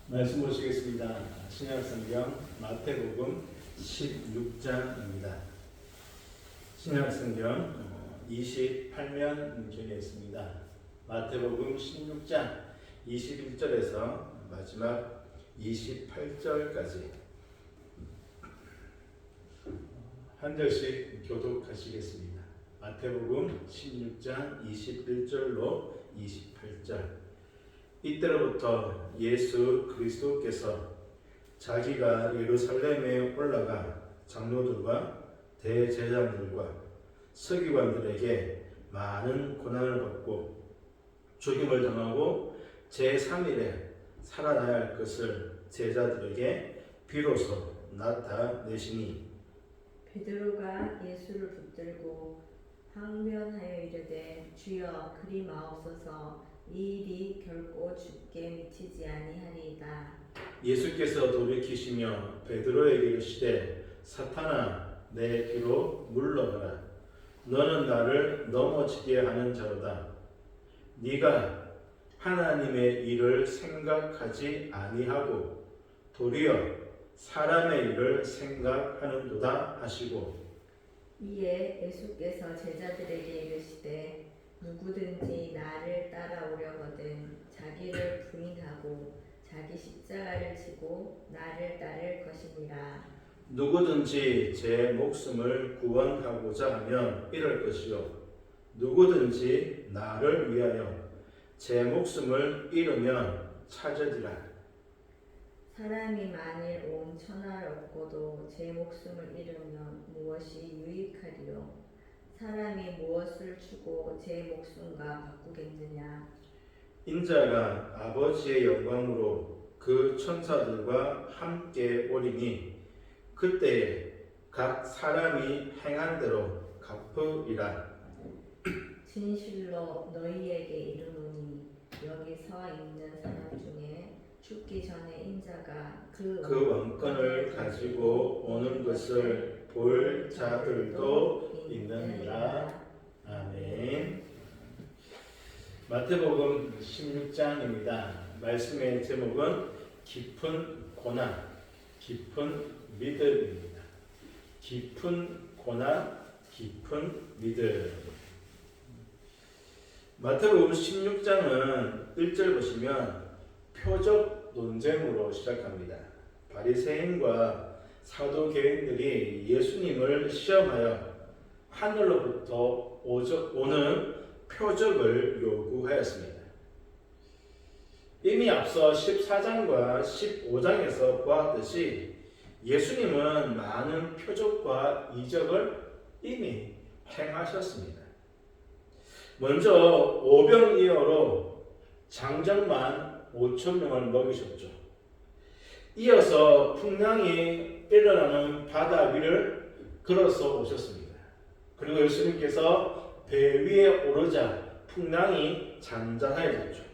말씀 보시겠습니다. 신약성경 마태복음 16장입니다. 신약성경 28면경에 있습니다. 마태복음 16장 21절에서 마지막 28절까지 한 절씩 교독하시겠습니다. 마태복음 16장 21절로 28절. 이때로부터 예수 그리스도께서 자기가 예루살렘에 올라가 장로들과 대제사장들과 서기관들에게 많은 고난을 받고 죽임을 당하고 제3일에 살아나야 할 것을 제자들에게 비로소 나타내시니 베드로가 예수를 붙들고 항변하여 이르되 주여 그리 마옵소서 이 일이 결코 주께 미치지 아니하리이다. 예수께서 돌이키시며 베드로에게 이르시되 사탄아 내 뒤로 물러가라. 너는 나를 넘어지게 하는 자로다. 네가 하나님의 일을 생각하지 아니하고 도리어 사람의 일을 생각하는도다 하시고 이에 예수께서 제자들에게 이르시되 누구든지 나를 따라오려거든 자기를 부인하고 자기 십자가를 지고 나를 따를 것이니라. 누구든지 제 목숨을 구원하고자 하면 이럴 것이요 누구든지 나를 위하여 제 목숨을 잃으면 찾으리라. 사람이 만일 온 천하를 얻고도 제 목숨을 잃으면 무엇이 유익하리요? 사람이 무엇을 주고 제 목숨과 바꾸겠느냐? 인자가 아버지의 영광으로 그 천사들과 함께 오리니 그때에 각 사람이 행한 대로 갚으리라. 진실로 너희에게 이르노니 여기 서 있는 사람 중에 죽기 전에 인자가 그 왕권을 가지고 오는 것을 볼 자들도 있느니라. 아멘. 마태복음 16장입니다. 말씀의 제목은 깊은 고난, 깊은 믿음입니다. 깊은 고난, 깊은 믿음. 마태복음 16장은 1절 보시면 표적 논쟁으로 시작합니다. 바리새인과 사두개인들이 예수님을 시험하여 하늘로부터 오는 표적을 요구하였습니다. 이미 앞서 14장과 15장에서 보았듯이 예수님은 많은 표적과 이적을 이미 행하셨습니다. 먼저 오병이어로 장정만 5,000명을 먹이셨죠. 이어서 풍랑이 일어나는 바다 위를 걸어서 오셨습니다. 그리고 예수님께서 배 위에 오르자 풍랑이 잔잔해졌죠.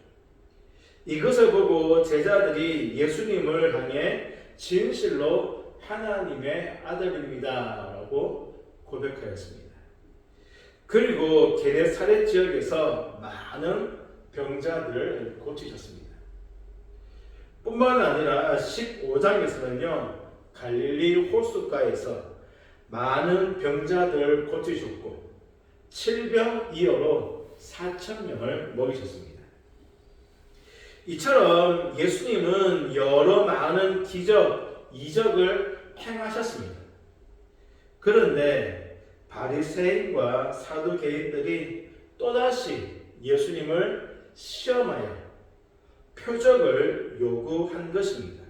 이것을 보고 제자들이 예수님을 향해 진실로 하나님의 아들입니다 라고 고백하였습니다. 그리고 게네사렛 지역에서 많은 병자들을 고치셨습니다. 뿐만 아니라 15장에서는요 갈릴리 호숫가에서 많은 병자들을 고치셨고 7병이어로 4,000명을 먹이셨습니다. 이처럼 예수님은 여러 많은 기적, 이적을 행하셨습니다. 그런데 바리새인과 사두개인들이 또다시 예수님을 시험하여 표적을 요구한 것입니다.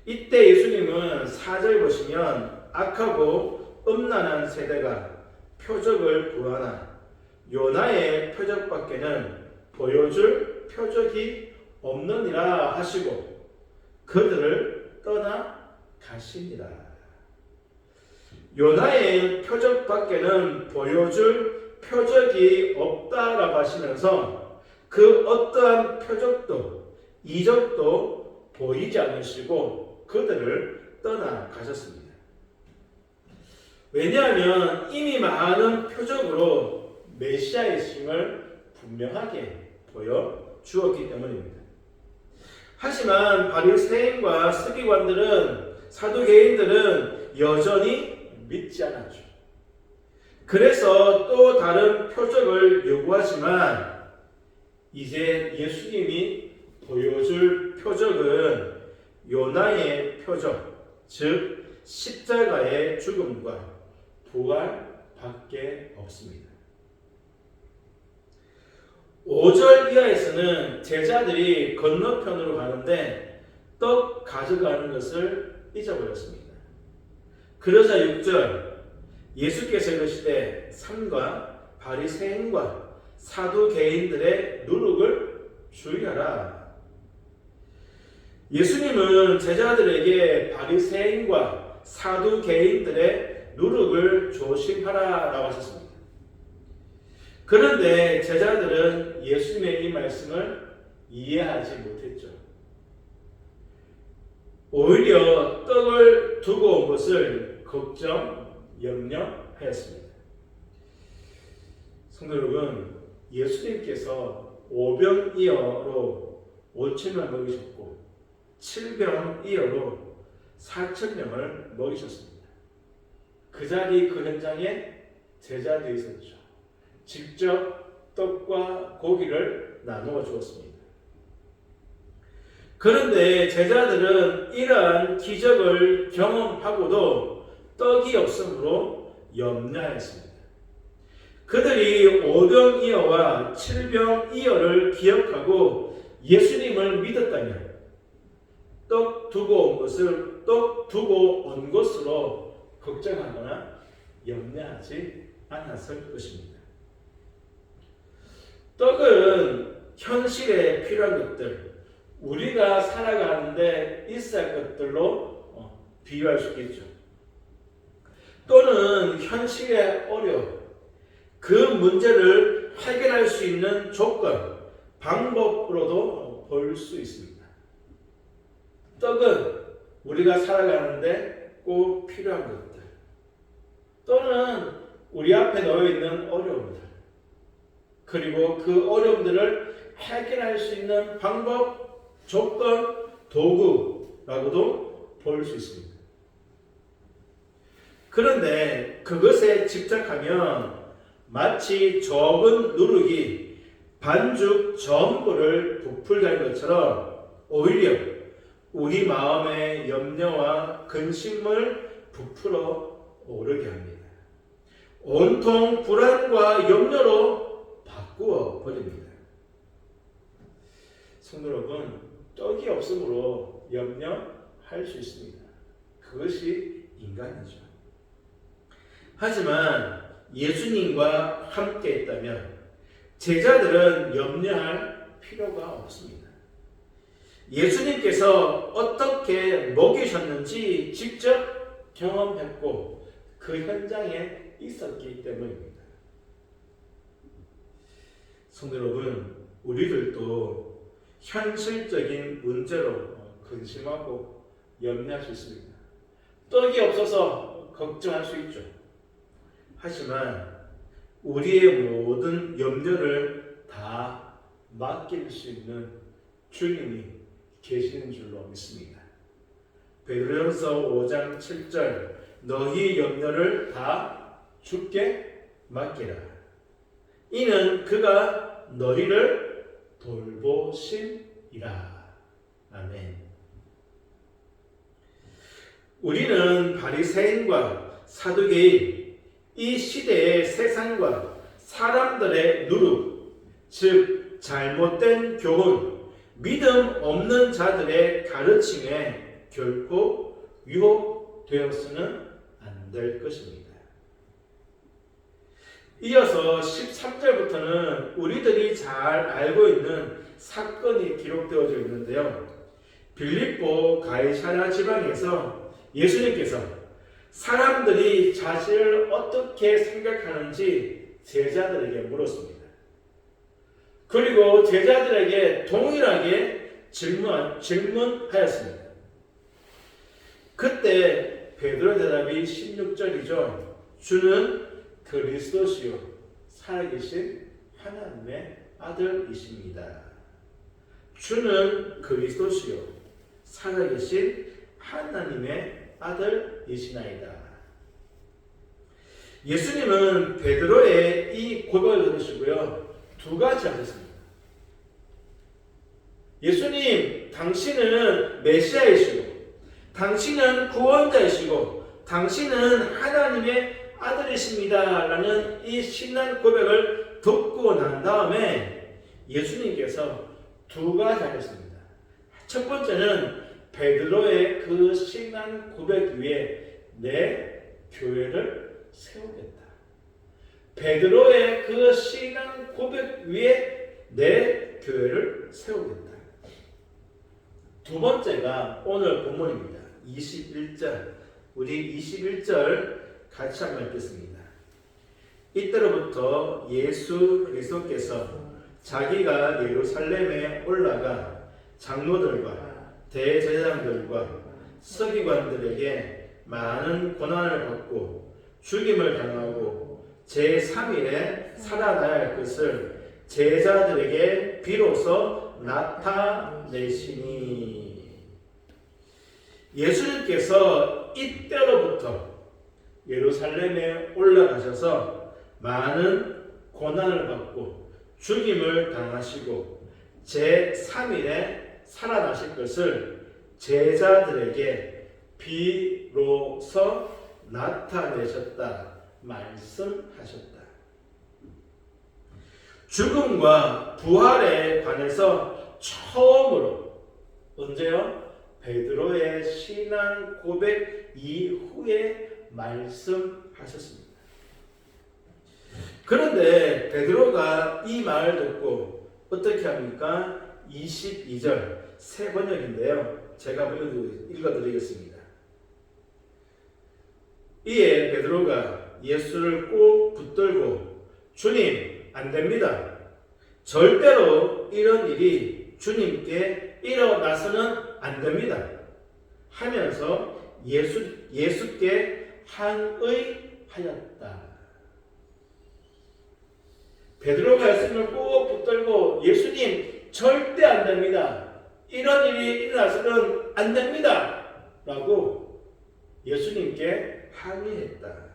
이때 예수님은 4절 보시면 악하고 음란한 세대가 표적을 구하나 요나의 표적밖에는 보여줄 표적이 없느니라 하시고 그들을 떠나 가시니라. 요나의 표적밖에는 보여줄 표적이 없다라고 하시면서 그 어떠한 표적도 이적도 보이지 않으시고 그들을 떠나가셨습니다. 왜냐하면 이미 많은 표적으로 메시아의 심을 분명하게 보여주었기 때문입니다. 하지만 바리새인과 서기관들은, 사두개인들은 여전히 믿지 않았죠. 그래서 또 다른 표적을 요구하지만 이제 예수님이 보여줄 표적은 요나의 표적, 즉 십자가의 죽음과 부활밖에 없습니다. 5절 이하에서는 제자들이 건너편으로 가는데 떡 가져가는 것을 잊어버렸습니다. 그러자 6절 예수께서 이르시되 삼가 바리새인과 사두개인들의 누룩을 주의하라. 예수님은 제자들에게 바리새인과 사두개인들의 누룩을 조심하라라고 하셨습니다. 그런데 제자들은 예수님의 이 말씀을 이해하지 못했죠. 오히려 떡을 두고 온 것을 걱정, 염려하였습니다. 성도 여러분, 예수님께서 5병이어로 5천명을 먹이셨고 7병이어로 4천명을 먹이셨습니다. 그 자리 그 현장에 제자들이 있었죠. 직접 떡과 고기를 나누어 주었습니다. 그런데 제자들은 이러한 기적을 경험하고도 떡이 없으므로 염려했습니다. 그들이 5병이어와 7병이어를 기억하고 예수님을 믿었다면 떡 두고 온 것으로 걱정하거나 염려하지 않았을 것입니다. 떡은 현실에 필요한 것들, 우리가 살아가는데 있어야 할 것들로 비유할 수 있겠죠. 또는 현실의 어려움, 그 문제를 해결할 수 있는 조건, 방법으로도 볼 수 있습니다. 떡은 우리가 살아가는데 꼭 필요한 것들, 또는 우리 앞에 놓여 있는 어려움들, 그리고 그 어려움들을 해결할 수 있는 방법, 조건, 도구라고도 볼 수 있습니다. 그런데 그것에 집착하면 마치 적은 누룩이 반죽 전부를 부풀게 하는 것처럼 오히려 우리 마음의 염려와 근심을 부풀어 오르게 합니다. 온통 불안과 염려로 바꾸어 버립니다. 성도 여러분, 떡이 없으므로 염려할 수 있습니다. 그것이 인간이죠. 하지만 예수님과 함께 있다면 제자들은 염려할 필요가 없습니다. 예수님께서 어떻게 먹이셨는지 직접 경험했고 그 현장에 있었기 때문입니다. 성도 여러분, 우리들도 현실적인 문제로 근심하고 염려할 수 있습니다. 떡이 없어서 걱정할 수 있죠. 하지만 우리의 모든 염려를 다 맡길 수 있는 주님이 계시는 줄로 믿습니다. 베드로전서 5장 7절 너희 염려를 다 주께 맡기라. 이는 그가 너희를 돌보심이라. 아멘. 우리는 바리새인과 사두개인, 이 시대의 세상과 사람들의 누룩, 즉 잘못된 교훈, 믿음 없는 자들의 가르침에 결코 유혹되어서는 안 될 것입니다. 이어서 13절부터는 우리들이 잘 알고 있는 사건이 기록되어져 있는데요. 빌립보 가이사랴 지방에서 예수님께서 사람들이 자신을 어떻게 생각하는지 제자들에게 물었습니다. 그리고 제자들에게 동일하게 질문하였습니다. 그때 베드로의 대답이 16절이죠. 주는 그리스도시요 살아계신 하나님의 아들이십니다. 주는 그리스도시요 살아계신 하나님의 아들이시나이다. 예수님은 베드로의 이 고백을 들으시고요, 두 가지 하셨습니다. 예수님, 당신은 메시아이시고, 당신은 구원자이시고, 당신은 하나님의 아들이십니다. 라는 이 신앙 고백을 듣고 난 다음에 예수님께서 두 가지 하셨습니다. 첫 번째는 베드로의 그 신앙 고백 위에 내 교회를 세우겠다. 베드로의 그 신앙 고백 위에 내 교회를 세우겠다. 두 번째가 오늘 본문입니다. 21절. 우리 21절 같이 한번 읽겠습니다. 이때로부터 예수 그리스도께서 자기가 예루살렘에 올라가 장로들과 대제사장들과 서기관들에게 많은 고난을 받고 죽임을 당하고 제3일에 살아나야 할 것을 제자들에게 비로소 나타내시니. 예수님께서 이때로부터 예루살렘에 올라가셔서 많은 고난을 받고 죽임을 당하시고 제3일에 살아나실 것을 제자들에게 비로소 나타내셨다 말씀하셨다. 죽음과 부활에 관해서 처음으로 언제요? 베드로의 신앙 고백 이후에 말씀하셨습니다. 그런데 베드로가 이 말을 듣고 어떻게 합니까? 22절 새 번역인데요. 제가 읽어드리겠습니다. 이에 베드로가 예수를 꼭 붙들고 주님, 안 됩니다. 절대로 이런 일이 주님께 일어나서는 안 됩니다. 하면서 예수께 항의하였다. 베드로가 예수님을 꼭 붙들고 예수님 절대 안 됩니다. 이런 일이 일어나서는 안 됩니다. 라고 예수님께 항의했다.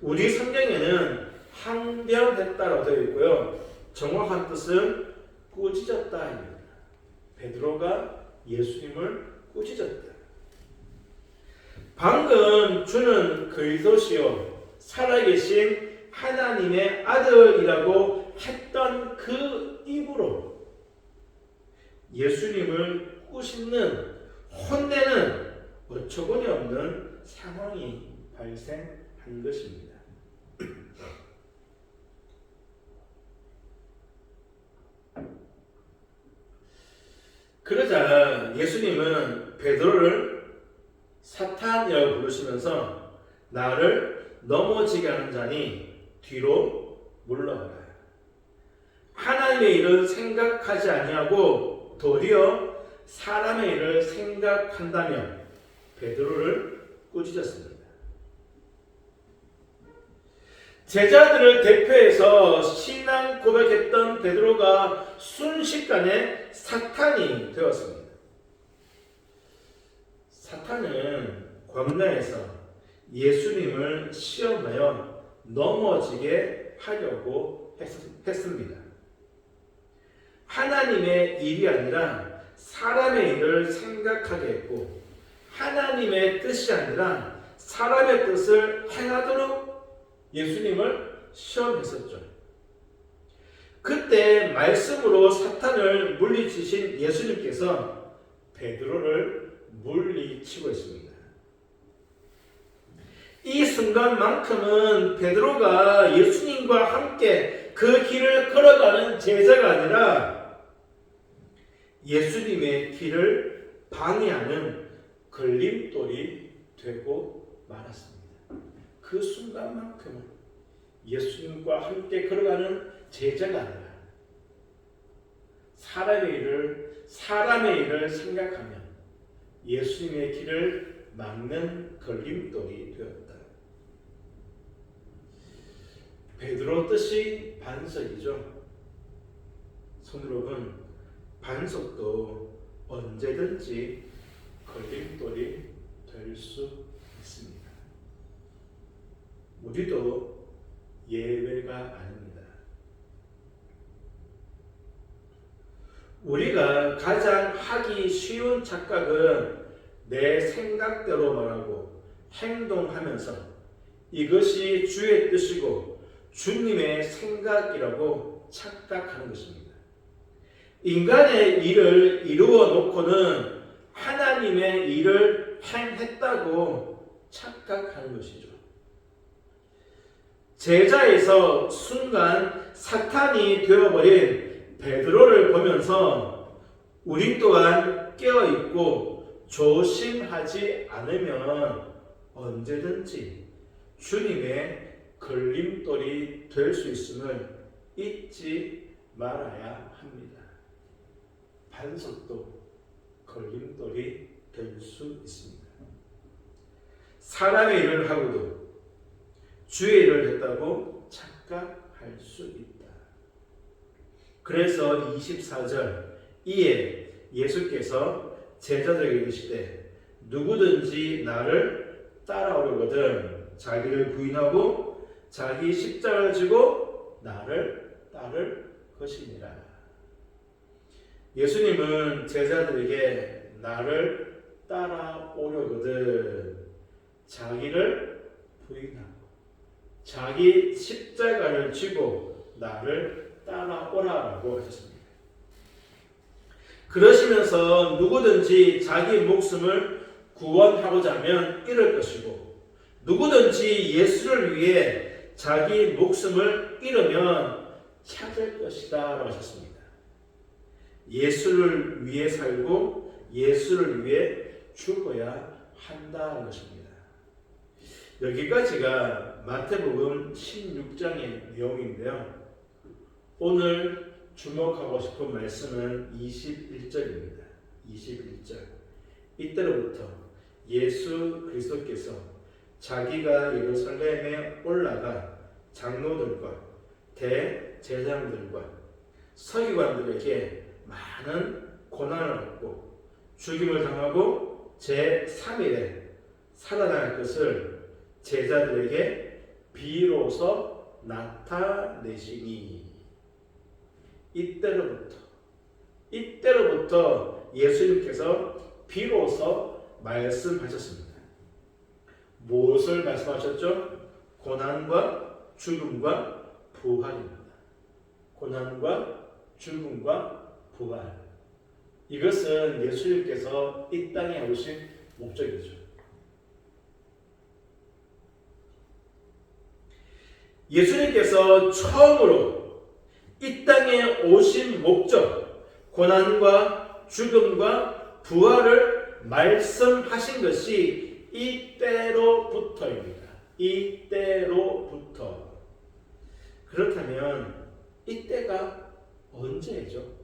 우리 성경에는 항변했다라고 되어 있고요. 정확한 뜻은 꾸짖었다입니다. 베드로가 예수님을 꾸짖었다. 방금 주는 그리스도시요 살아계신 하나님의 아들이라고 했던 그 입으로 예수님을 꾸짖는, 혼내는 어처구니 없는 상황이 발생한 것입니다. 그러자 예수님은 베드로를 사탄이라고 부르시면서 나를 넘어지게 하는 자니 뒤로 물러가라. 하나님의 일을 생각하지 아니하고 도리어 사람의 일을 생각한다며 베드로를 꾸짖었습니다. 제자들을 대표해서 신앙 고백했던 베드로가 순식간에 사탄이 되었습니다. 사탄은 광야에서 예수님을 시험하여 넘어지게 하려고 했습니다. 하나님의 일이 아니라 사람의 일을 생각하게 했고, 하나님의 뜻이 아니라 사람의 뜻을 행하도록 예수님을 시험했었죠. 그때 말씀으로 사탄을 물리치신 예수님께서 베드로를 물리치고 있습니다. 이 순간만큼은 베드로가 예수님과 함께 그 길을 걸어가는 제자가 아니라 예수님의 길을 방해하는 걸림돌이 되고 말았습니다. 그 순간만큼은 예수님과 함께 걸어가는 제자가 아니라 사람의 일을 생각하며 예수님의 길을 막는 걸림돌이 되었다. 베드로 뜻이 반석이죠. 성도여러분, 반석도 언제든지 걸림돌이 될 수 있습니다. 우리도 예외가 아닙니다. 우리가 가장 하기 쉬운 착각은 내 생각대로 말하고 행동하면서 이것이 주의 뜻이고 주님의 생각이라고 착각하는 것입니다. 인간의 일을 이루어 놓고는 하나님의 일을 행했다고 착각하는 것이죠. 제자에서 순간 사탄이 되어버린 베드로를 보면서 우리 또한 깨어있고 조심하지 않으면 언제든지 주님의 걸림돌이 될 수 있음을 잊지 말아야 합니다. 반석도 걸림돌이 될 수 있습니다. 사람의 일을 하고도 주의 일을 했다고 착각할 수 있다. 그래서 24절 이에 예수께서 제자들에게 이르시되 누구든지 나를 따라오려거든 자기를 부인하고 자기 십자가를 지고 나를 따를 것이니라. 예수님은 제자들에게 나를 따라오려거든 자기를 부인하고 자기 십자가를 지고 나를 따라오라라고 하셨습니다. 그러시면서 누구든지 자기 목숨을 구원하고자 하면 잃을 것이고 누구든지 예수를 위해 자기 목숨을 잃으면 찾을 것이다 라고 하셨습니다. 예수를 위해 살고 예수를 위해 죽어야 한다는 것입니다. 여기까지가 마태복음 16장의 내용인데요. 오늘 주목하고 싶은 말씀은 21절입니다. 21절. 이때로부터 예수 그리스도께서 자기가 예루살렘에 올라가 장로들과 대제사장들과 서기관들에게 많은 고난을 받고 죽임을 당하고 제3일에 살아날 것을 제자들에게 비로소 나타내시니 이때로부터 예수님께서 비로소 말씀하셨습니다. 무엇을 말씀하셨죠? 고난과 죽음과 부활입니다. 고난과 죽음과 부활. 이것은 예수님께서 이 땅에 오신 목적이죠. 예수님께서 처음으로 이 땅에 오신 목적, 고난과 죽음과 부활을 말씀하신 것이 이때로부터입니다. 이때로부터. 그렇다면 이때가 언제죠?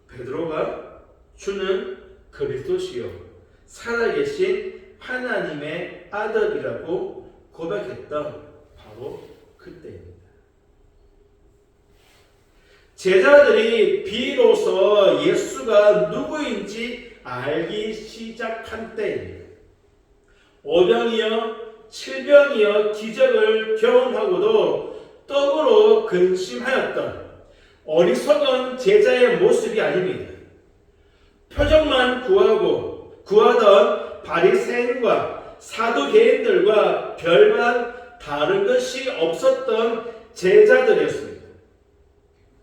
베드로가 주는 그리스도시요 살아계신 하나님의 아들이라고 고백했던 바로 그때입니다. 제자들이 비로소 예수가 누구인지 알기 시작한 때입니다. 오병이어 칠병이어 기적을 경험하고도 떡으로 근심하였던 어리석은 제자의 모습이 아닙니다. 표정만 구하던 바리새인과 사두개인들과 별반 다른 것이 없었던 제자들이었습니다.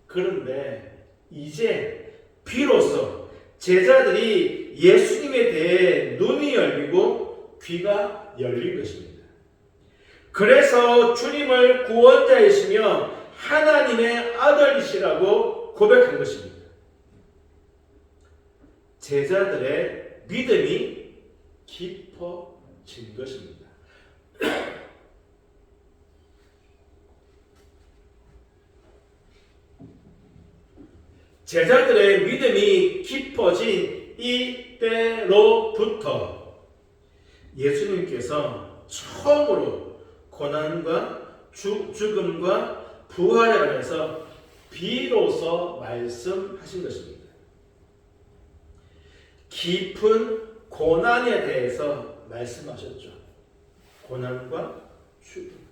그런데 이제 비로소 제자들이 예수님에 대해 눈이 열리고 귀가 열린 것입니다. 그래서 주님을 구원자이시며 하나님의 아들이시라고 고백한 것입니다. 제자들의 믿음이 깊어진 것입니다. 제자들의 믿음이 깊어진 이때로부터 예수님께서 처음으로 고난과 죽음과 부활에 관해서 비로소 말씀하신 것입니다. 깊은 고난에 대해서 말씀하셨죠. 고난과 죽음.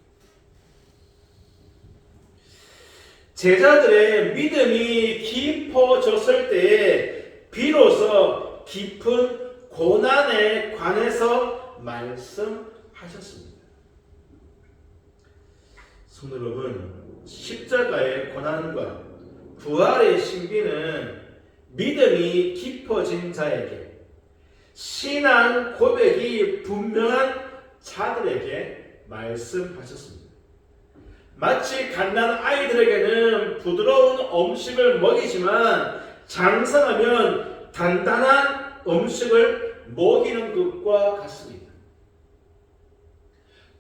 제자들의 믿음이 깊어졌을 때에 비로소 깊은 고난에 관해서 말씀하셨습니다. 성도 여러분, 십자가의 고난과 부활의 신비는 믿음이 깊어진 자에게, 신앙 고백이 분명한 자들에게 말씀하셨습니다. 마치 갓난 아이들에게는 부드러운 음식을 먹이지만 장성하면 단단한 음식을 먹이는 것과 같습니다.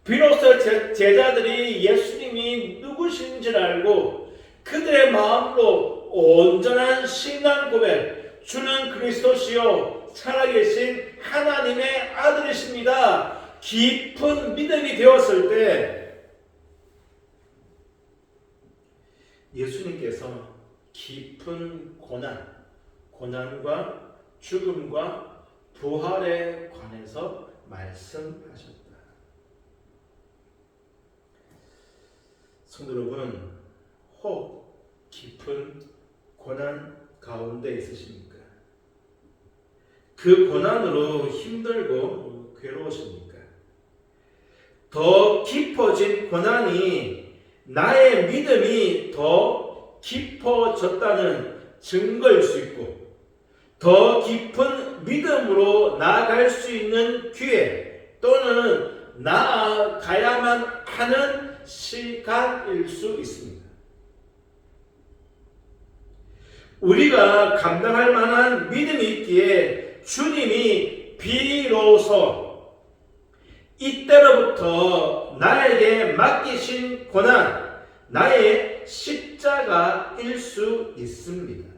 비로소 제자들이 예수님이 누구신지를 알고 그들의 마음으로 온전한 신앙 고백, 주는 그리스도시요 살아계신 하나님의 아들이십니다, 깊은 믿음이 되었을 때 예수님께서 깊은 고난과 죽음과 부활에 관해서 말씀하셨다. 성도 여러분, 혹 깊은 고난 가운데 있으십니까? 그 고난으로 힘들고 괴로우십니까? 더 깊어진 고난이 나의 믿음이 더 깊어졌다는 증거일 수 있고, 더 깊은 믿음으로 나아갈 수 있는 기회 또는 나아가야만 하는 시간일 수 있습니다. 우리가 감당할 만한 믿음이 있기에 주님이 비로소 이때로부터 나에게 맡기신 고난, 나의 십자가일 수 있습니다.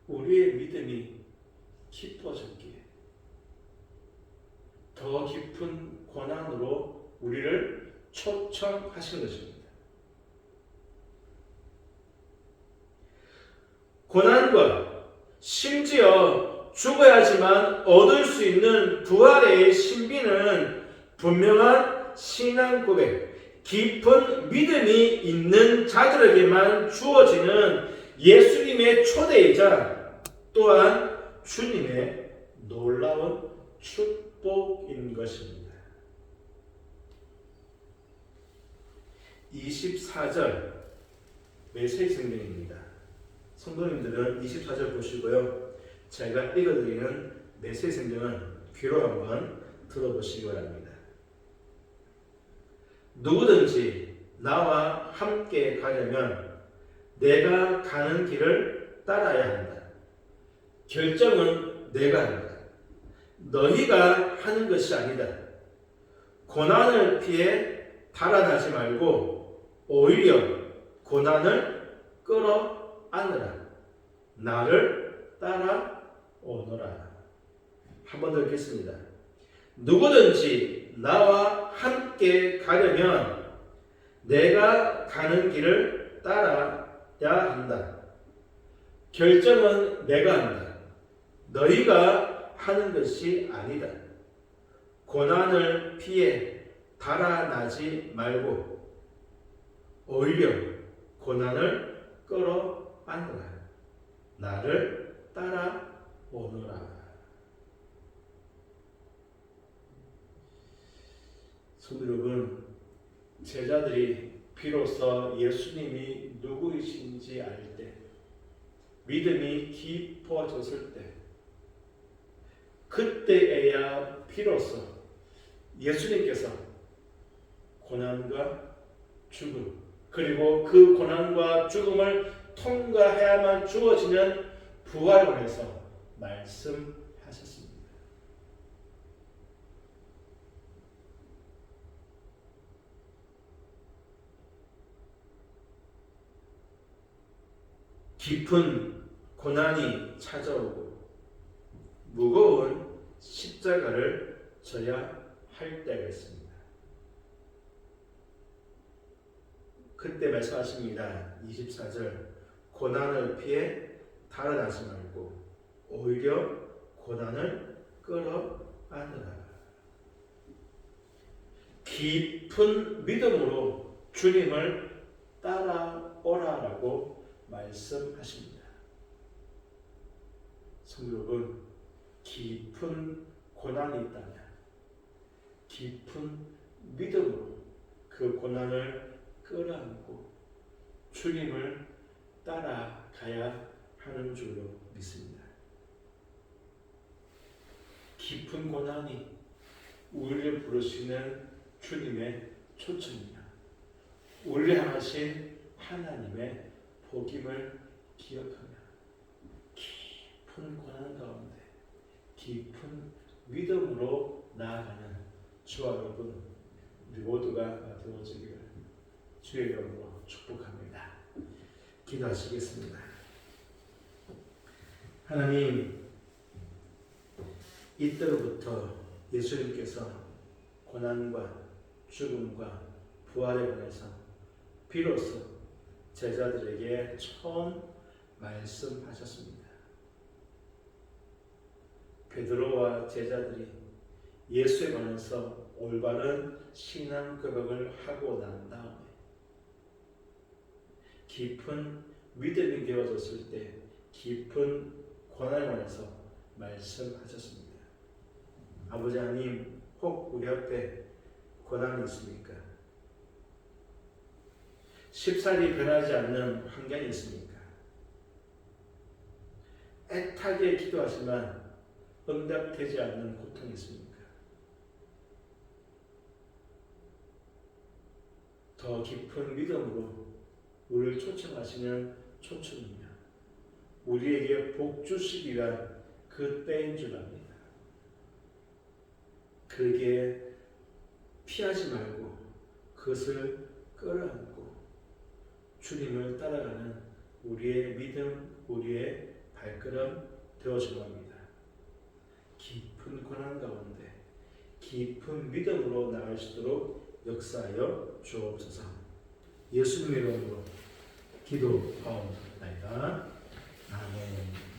우리의 믿음이 깊어졌기에 더 깊은 고난으로 우리를 초청하신 것입니다. 고난과 심지어 죽어야지만 얻을 수 있는 부활의 신비는 분명한 신앙 고백, 깊은 믿음이 있는 자들에게만 주어지는 예수님의 초대이자 또한 주님의 놀라운 축복인 것입니다. 24절 메시지 성경입니다. 성도님들은 24절 보시고요, 제가 읽어드리는 메시지 성경은 귀로 한번 들어보시기 바랍니다. 누구든지 나와 함께 가려면 내가 가는 길을 따라야 한다. 결정은 내가 한다. 너희가 하는 것이 아니다. 고난을 피해 달아나지 말고 오히려 고난을 끌어안으라. 나를 따라오너라. 한 번 더 읽겠습니다. 누구든지 나와 함께 가려면 내가 가는 길을 따라야 한다. 결정은 내가 한다. 너희가 하는 것이 아니다. 고난을 피해 달아나지 말고 오히려 고난을 끌어안으라. 나를 따라오너라. 성도 여러분, 제자들이 비로소 예수님이 누구이신지 알 때, 믿음이 깊어졌을 때, 그때에야 비로소 예수님께서 고난과 죽음, 그리고 그 고난과 죽음을 통과해야만 주어지는 부활에 관해서 말씀하셨습니다. 깊은 고난이 찾아오고 무거운 십자가를 져야 할 때가 있습니다. 그때 말씀하십니다. 24절 고난을 피해 달아나지 말고 오히려 고난을 끌어안으라. 깊은 믿음으로 주님을 따라오라라고 말씀하십니다. 성도 여러분, 깊은 고난이 있다면 깊은 믿음으로 그 고난을 끌어안고 주님을 따라가야 하는 줄로 믿습니다. 깊은 고난이 우리를 부르시는 주님의 초청이며 우리를 향하신 하나님의 복임을 기억하며 깊은 고난 가운데 깊은 믿음으로 나아가는 저와 여러분 우리 모두가 되어지기를 주의 이름으로 축복합니다. 기도하시겠습니다. 하나님, 이때로부터 예수님께서 고난과 죽음과 부활에 관해서 비로소 제자들에게 처음 말씀하셨습니다. 베드로와 제자들이 예수에 관해서 올바른 신앙 고백을 하고 난 다음에 깊은 믿음이 되어졌을 때 깊은 고난에 관해서 말씀하셨습니다. 아버지 하나님, 혹 우리 앞에 고난이 있습니까? 쉽사리 변하지 않는 환경이 있습니까? 애타게 기도하지만 응답되지 않는 고통이 있습니까? 더 깊은 믿음으로 우리를 초청하시는 초청이며 우리에게 복 주시기 위한 그 때인 줄 압니다. 그에게 피하지 말고 그것을 끌어안고 주님을 따라가는 우리의 믿음, 우리의 발걸음 되어주려 합니다. 깊은 고난 가운데 깊은 믿음으로 나갈 수 있도록 역사하여 주옵소서. 예수님의 이름으로 기도하옵나이다. 아멘.